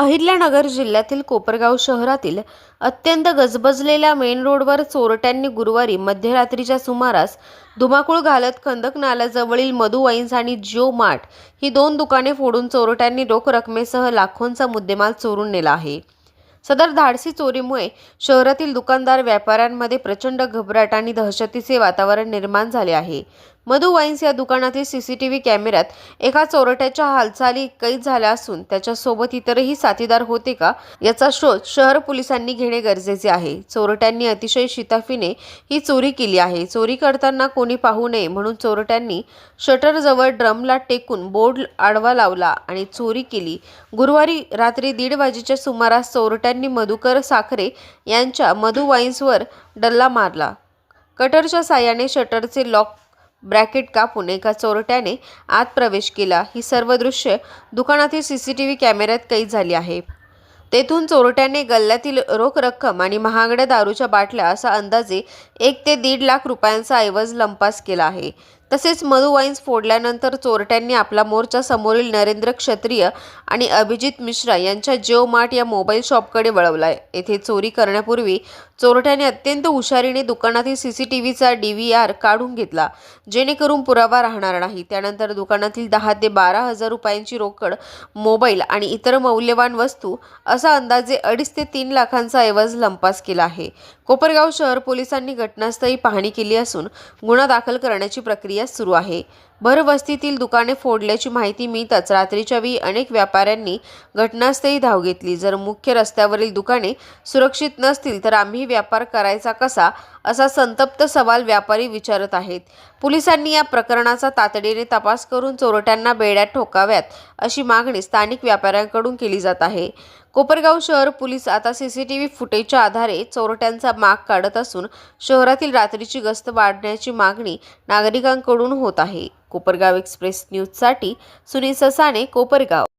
अहिल्यानगर जिल्ह्यातील कोपरगाव शहरातील अत्यंत गजबजलेल्या मेन रोडवर चोरट्यांनी गुरुवारी मध्यरात्रीच्या सुमारास धुमाकूळ घालत खंदक नाल्याजवळील मधु वाईन्स आणि जिओ मार्ट ही दोन दुकाने फोडून चोरट्यांनी रोख रकमेसह लाखोंचा मुद्देमाल चोरून नेला आहे। सदर धाडसी चोरीमुळे शहरातील दुकानदार व्यापाऱ्यांमध्ये प्रचंड घबराट आणि दहशतीचे वातावरण निर्माण झाले आहे। मधु वाईन्स या दुकानातील सीसीटीव्ही कॅमेऱ्यात एका चोरट्याच्या हालचाली कैद झाल्या असून त्याच्यासोबत इतरही साथीदार होते का याचा शोध शहर पोलिसांनी घेणे गरजेचे आहे। चोरट्यांनी अतिशय शिताफीने ही चोरी केली आहे। चोरी करताना कोणी पाहू नये म्हणून चोरट्यांनी शटरजवळ ड्रमला टेकून बोर्ड आडवा लावला आणि चोरी केली। गुरुवारी रात्री 1:30 वाजेच्या सुमारास चोरट्यांनी मधुकर साखरे यांच्या मधु वाईन्सवर डल्ला मारला। कटरच्या साहाय्याने शटरचे लॉक ब्रॅकेट कापून एका चोरट्याने आत प्रवेश केला। ही सर्व दृश्य दुकानातील सीसीटीव्ही कॅमेऱ्यात कैद झाली आहे। तेथून चोरट्याने गल्ल्यातील रोख रक्कम आणि महागड्या दारूच्या बाटल्या असा अंदाजे 1 ते 1.5 लाख रुपयांचा ऐवज लंपास केला आहे। तसेच मधु वाईन्स फोडल्यानंतर चोरट्यांनी आपला मोर्चा समोरील नरेंद्र क्षत्रिय आणि अभिजित मिश्रा यांच्या जिओ मार्ट या मोबाईल शॉपकडे वळवलाय। येथे चोरी करण्यापूर्वी चोरट्याने अत्यंत हुशारीने दुकानातील सीसीटीव्हीचा DVR काढून घेतला, जेणेकरून पुरावा राहणार नाही। त्यानंतर दुकानातील 10 ते 12 हजार रुपयांची रोकड, मोबाईल आणि इतर मौल्यवान वस्तू असा अंदाजे 2.5 ते 3 लाखांचा ऐवज लंपास केला आहे। कोपरगाव शहर पोलिसांनी घटनास्थळी पाहणी केली असून गुन्हा दाखल करण्याची प्रक्रिया सुरू आहे। भरवस्तीतील दुकाने फोडल्याची माहिती मिळताच रात्रीच्या वेळी अनेक व्यापाऱ्यांनी घटनास्थळी धाव घेतली। जर मुख्य रस्त्यावरील दुकाने सुरक्षित नसतील तर आम्ही व्यापार करायचा कसा, असा संतप्त सवाल व्यापारी विचारत आहेत। पोलिसांनी या प्रकरणाचा तातडीने तपास करून चोरट्यांना बेड्यात ठोकाव्यात अशी मागणी स्थानिक व्यापाऱ्यांकडून केली जात आहे। कोपरगाव शहर पोलीस आता सीसीटीव्ही फुटेजच्या आधारे चोरट्यांचा माग काढत असून शहरातील रात्रीची गस्त वाढवण्याची मागणी नागरिकांकडून होत आहे। कोपरगाव एक्सप्रेस न्यूजसाठी सुनील ससाणे, कोपरगाव।